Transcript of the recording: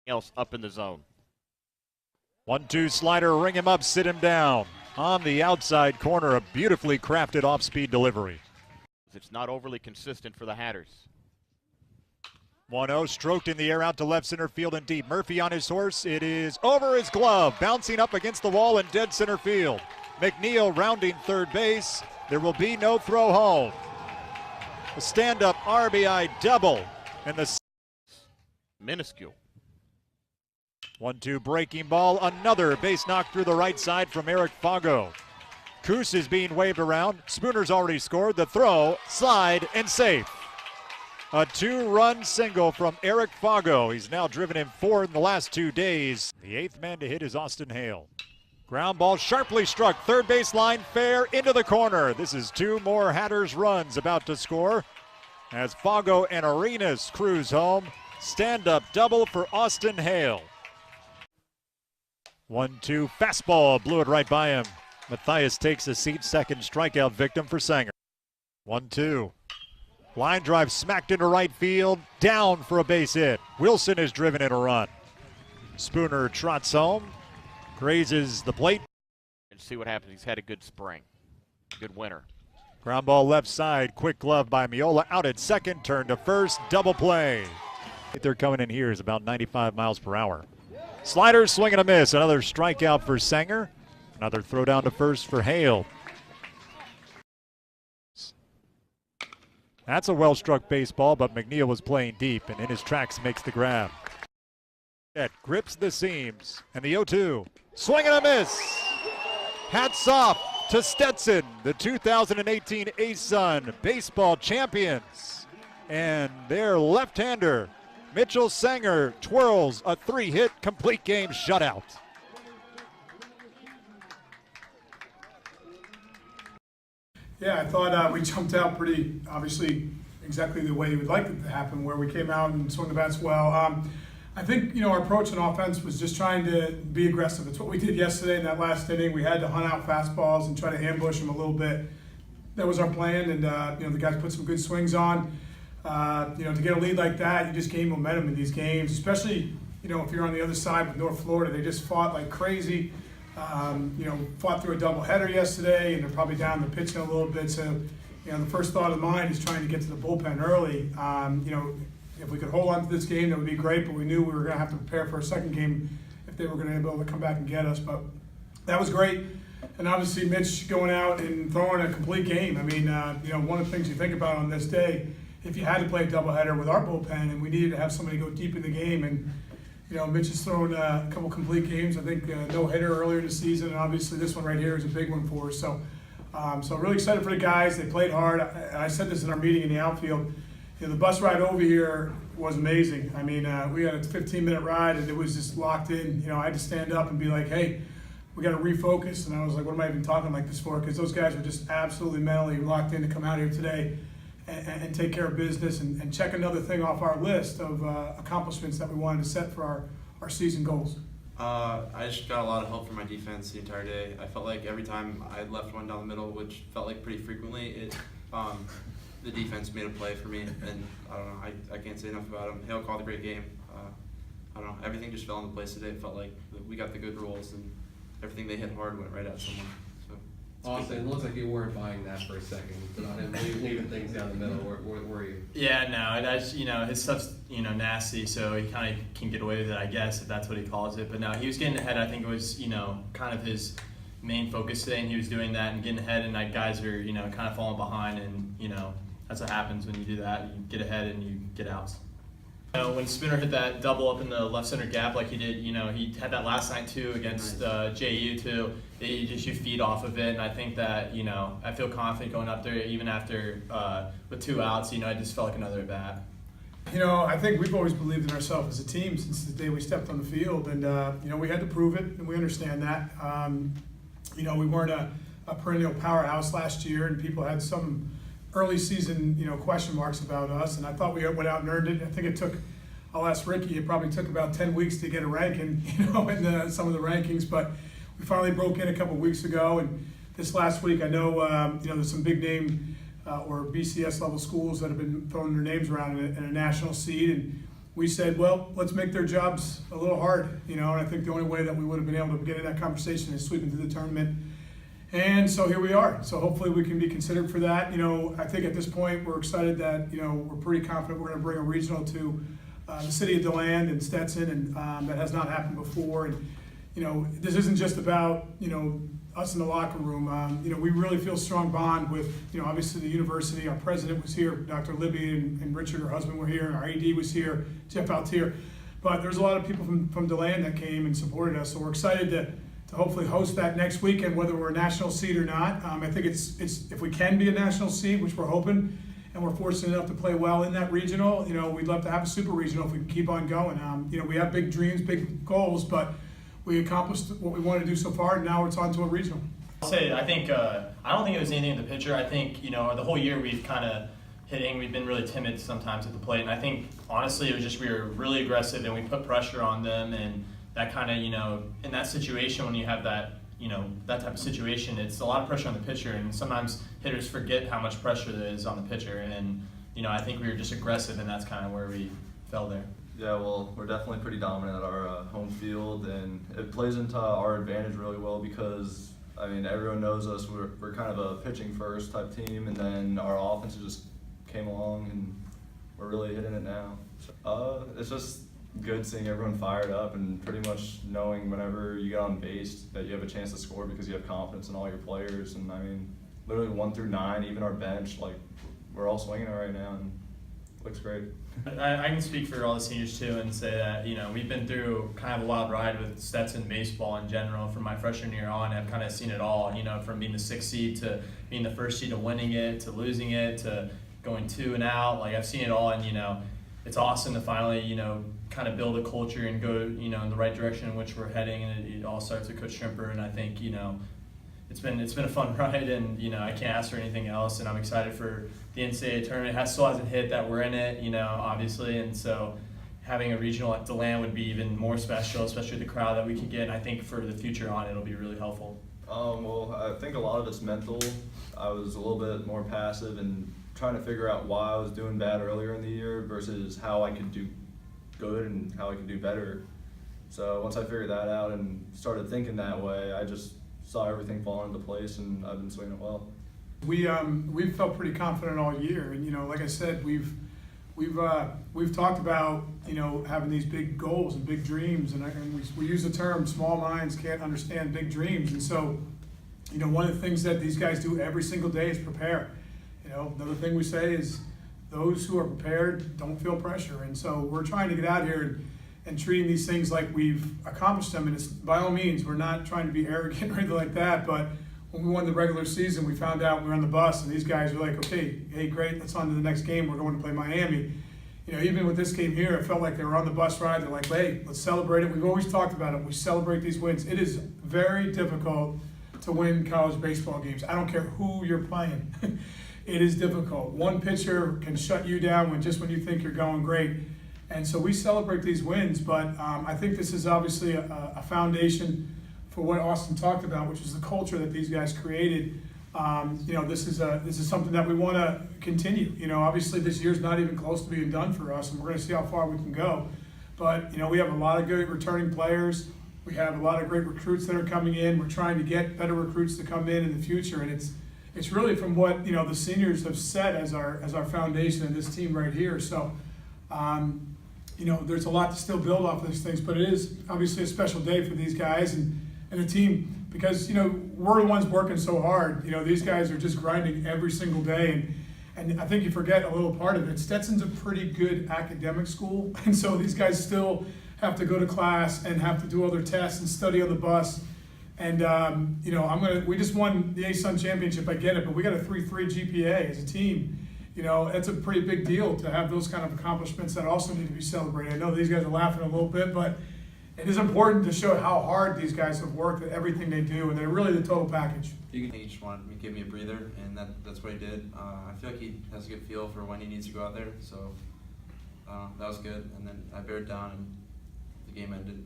else up in the zone. 1-2 slider, ring him up, sit him down. On the outside corner, a beautifully crafted off-speed delivery. It's not overly consistent for the Hatters. 1-0, stroked in the air out to left center field and deep. Murphy on his horse. It is over his glove, bouncing up against the wall in dead center field. McNeil rounding third base. There will be no throw home. A stand-up RBI double. And the minuscule. 1-2 breaking ball. Another base knock through the right side from Eric Fago. Coos is being waved around. Spooner's already scored. The throw, slide, and safe. A 2-run single from Eric Fago. He's now driven in 4 in the last 2 days. The 8th man to hit is Austin Hale. Ground ball sharply struck, third baseline, fair into the corner. This is 2 more Hatters runs about to score as Fago and Arenas cruise home. Stand-up double for Austin Hale. 1-2 fastball, blew it right by him. Matthias takes a seat, second strikeout victim for Sanger. 1-2. Line drive smacked into right field, down for a base hit. Wilson is driven in a run. Spooner trots home, grazes the plate. And see what happens. He's had a good spring, good winter. Ground ball left side, quick glove by Miola, out at second, turn to first, double play. They're coming in here is about 95 miles per hour. Slider, swing and a miss. Another strikeout for Sanger. Another throw down to first for Hale. That's a well-struck baseball, but McNeil was playing deep and in his tracks makes the grab. It grips the seams, and the 0-2. Swing and a miss. Hats off to Stetson, the 2018 ASUN baseball champions. And their left-hander, Mitchell Sanger, twirls a 3-hit complete game shutout. Yeah, I thought we jumped out pretty, obviously, exactly the way you would like it to happen, where we came out and swung the bats well. I think, our approach in offense was just trying to be aggressive. It's what we did yesterday in that last inning. We had to hunt out fastballs and try to ambush them a little bit. That was our plan, and, the guys put some good swings on. To get a lead like that, you just gain momentum in these games, especially, if you're on the other side with North Florida. They just fought like crazy. Fought through a doubleheader yesterday, and they're probably down the pitching a little bit. So, the first thought of mine is trying to get to the bullpen early. If we could hold on to this game, that would be great, but we knew we were going to have to prepare for a second game if they were going to be able to come back and get us. But that was great. And obviously, Mitch going out and throwing a complete game. I mean, one of the things you think about on this day, if you had to play a doubleheader with our bullpen and we needed to have somebody go deep in the game, and Mitch has thrown a couple complete games. I think no hitter earlier in the season, and obviously this one right here is a big one for us. So, really excited for the guys. They played hard. I said this in our meeting in the outfield. The bus ride over here was amazing. I mean, we had a 15-minute ride, and it was just locked in. I had to stand up and be like, "Hey, we got to refocus." And I was like, "What am I even talking like this for?" Because those guys were just absolutely mentally locked in to come out here today and take care of business and check another thing off our list of accomplishments that we wanted to set for our season goals. I just got a lot of help from my defense the entire day. I felt like every time I left one down the middle, which felt like pretty frequently, the defense made a play for me, and I don't know, I can't say enough about him. Hale called a great game. I don't know, everything just fell into place today. It felt like we got the good rolls, and everything they hit hard went right at someone. Austin, it looks like you weren't buying that for a second, but on him leaving things down the middle. Where were you? Yeah, no, that's his stuff's nasty, so he kind of can get away with it, I guess, if that's what he calls it. But no, he was getting ahead. I think it was kind of his main focus today, and he was doing that and getting ahead. And like guys are kind of falling behind, and that's what happens when you do that. You get ahead and you get outs. When Spooner hit that double up in the left center gap like he did, he had that last night too against JU too. You feed off of it, and I think that I feel confident going up there even after with 2 outs. I just felt like another at bat. I think we've always believed in ourselves as a team since the day we stepped on the field, and we had to prove it, and we understand that. We weren't a perennial powerhouse last year, and people had some early season, question marks about us, and I thought we went out and earned it. I think it took, I'll ask Ricky, it probably took about 10 weeks to get a ranking, in some of the rankings, but we finally broke in a couple weeks ago, and this last week, I know, there's some big name or BCS level schools that have been throwing their names around in a national seed, and we said, well, let's make their jobs a little hard, and I think the only way that we would have been able to get in that conversation is sweeping through the tournament. And so here we are. So hopefully we can be considered for that. I think at this point we're excited that, we're pretty confident we're going to bring a regional to the city of DeLand and Stetson, and that has not happened before. And, this isn't just about, us in the locker room. We really feel a strong bond with, obviously the university. Our president was here, Dr. Libby and Richard, her husband, were here. Our AD was here, Jeff Altier. But there's a lot of people from DeLand that came and supported us. So we're excited to hopefully host that next weekend, whether we're a national seed or not. I think it's if we can be a national seed, which we're hoping, and we're fortunate enough to play well in that regional, we'd love to have a super regional if we can keep on going. We have big dreams, big goals, but we accomplished what we wanted to do so far, and now it's on to a regional. I'll say, I don't think it was anything in the pitcher. I think, the whole year we've kind of we've been really timid sometimes at the plate, and I think, honestly, it was just we were really aggressive and we put pressure on them, and that kind of, in that situation when you have that, that type of situation, it's a lot of pressure on the pitcher, and sometimes hitters forget how much pressure there is on the pitcher, and, I think we were just aggressive, and that's kind of where we fell there. Yeah, well, we're definitely pretty dominant at our home field, and it plays into our advantage really well because, everyone knows us. We're kind of a pitching first type team, and then our offense just came along, and we're really hitting it now. It's just good seeing everyone fired up and pretty much knowing whenever you get on base that you have a chance to score because you have confidence in all your players. And literally 1 through 9, even our bench, we're all swinging it right now, and it looks great. I can speak for all the seniors too and say that, we've been through kind of a wild ride with Stetson baseball in general. From my freshman year on, I've kind of seen it all, from being the 6th seed to being the 1st seed to winning it, to losing it, to going 2 and out. I've seen it all, and, it's awesome to finally, kind of build a culture and go, in the right direction in which we're heading. And it all starts with Coach Shrimper, and I think, it's been a fun ride, and I can't ask for anything else. And I'm excited for the NCAA tournament. It still hasn't hit that we're in it, obviously, and so having a regional at DeLand would be even more special, especially the crowd that we could get. And I think for the future on, it'll be really helpful. Well, I think a lot of it's mental. I was a little bit more passive and trying to figure out why I was doing bad earlier in the year versus how I could do good and how I could do better. So once I figured that out and started thinking that way, I just saw everything fall into place, and I've been swinging it well. We've felt pretty confident all year, and like I said, we've talked about having these big goals and big dreams, and we use the term small minds can't understand big dreams, and so one of the things that these guys do every single day is prepare. Another thing we say is those who are prepared don't feel pressure, and so we're trying to get out here and treating these things like we've accomplished them. And it's, by all means, we're not trying to be arrogant or anything like that, but when we won the regular season, we found out we were on the bus, and these guys were like, okay, hey, great, let's on to the next game. We're going to play Miami. Even with this game here, it felt like they were on the bus ride. They're like, hey, let's celebrate it. We've always talked about it. We celebrate these wins. It is very difficult to win college baseball games. I don't care who you're playing. It is difficult. One pitcher can shut you down when you think you're going great. And so we celebrate these wins, but I think this is obviously a foundation for what Austin talked about, which is the culture that these guys created. This is something that we want to continue. Obviously this year's not even close to being done for us, and we're going to see how far we can go. But we have a lot of good returning players. We have a lot of great recruits that are coming in. We're trying to get better recruits to come in the future, and it's really from what the seniors have set as our foundation in this team right here. So. There's a lot to still build off of these things, but it is obviously a special day for these guys and the team because, we're the ones working so hard. These guys are just grinding every single day. And I think you forget a little part of it. Stetson's a pretty good academic school. And so these guys still have to go to class and have to do all their tests and study on the bus. And, we just won the ASUN Championship. I get it, but we got a 3.3 GPA as a team. It's a pretty big deal to have those kind of accomplishments that also need to be celebrated. I know these guys are laughing a little bit, but it is important to show how hard these guys have worked at everything they do, and they're really the total package. He just wanted to give me a breather, and that's what he did. I feel like he has a good feel for when he needs to go out there, so that was good. And then I bared down, and the game ended.